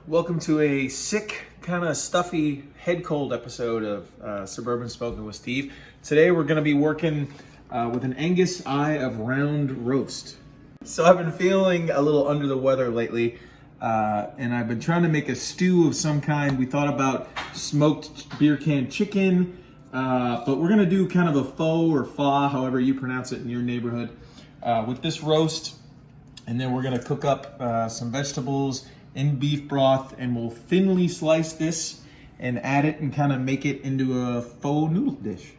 Welcome to a sick, kind of stuffy, head cold episode of Suburban Smoking with Steve. Today we're going to be working with an Angus eye of round roast. So I've been feeling a little under the weather lately, and I've been trying to make a stew of some kind. We thought about smoked beer can chicken, but we're going to do kind of a faux or pho, however you pronounce it in your neighborhood, with this roast. And then we're going to cook up some vegetables in beef broth, and we'll thinly slice this and add it and kind of make it into a faux noodle dish.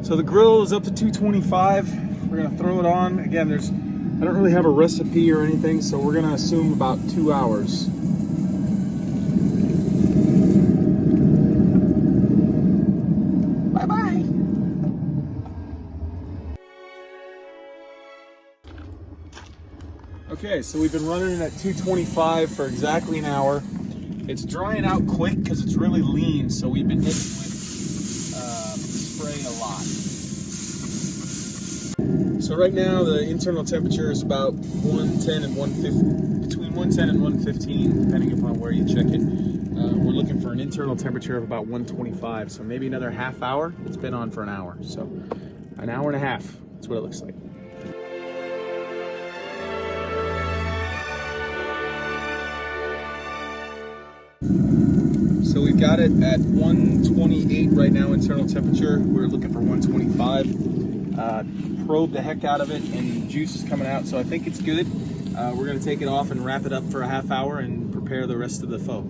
So the grill is up to 225. We're gonna throw it on. Again, I don't really have a recipe or anything, so we're gonna assume about 2 hours. Bye-bye. Okay, so we've been running it at 225 for exactly an hour. It's drying out quick because it's really lean, so we've been hitting with spray a lot. So right now the internal temperature is about 110 and 150, between 110 and 115, depending upon where you check it. We're looking for an internal temperature of about 125, so maybe another half hour. It's been on for an hour, so an hour and a half. That's what it looks like. So we've got it at 128 right now, internal temperature. We're looking for 125. Probe the heck out of it, and the juice is coming out, so I think it's good. We're going to take it off and wrap it up for a half hour and prepare the rest of the pho.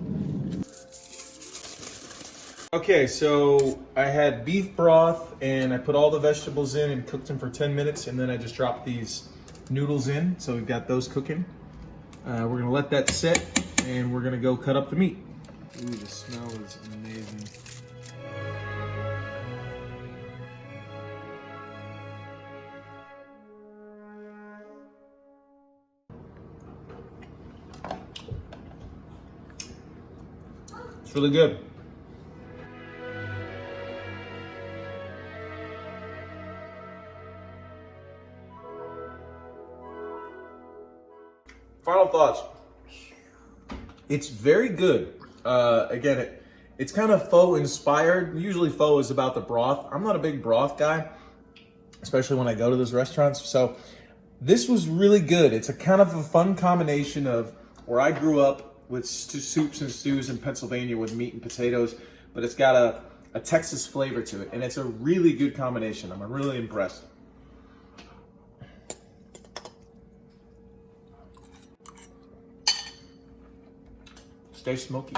Okay, so I had beef broth and I put all the vegetables in and cooked them for 10 minutes, and then I just dropped these noodles in, so we've got those cooking. We're going to let that sit, and we're going to go cut up the meat. Ooh, the smell is amazing. It's really good. Final thoughts. It's very good. Again, it's kind of pho inspired. Usually pho is about the broth. I'm not a big broth guy, especially when I go to those restaurants. So this was really good. It's a kind of a fun combination of where I grew up with soups and stews in Pennsylvania with meat and potatoes, but it's got a Texas flavor to it, and it's a really good combination. I'm really impressed. Stay smoky.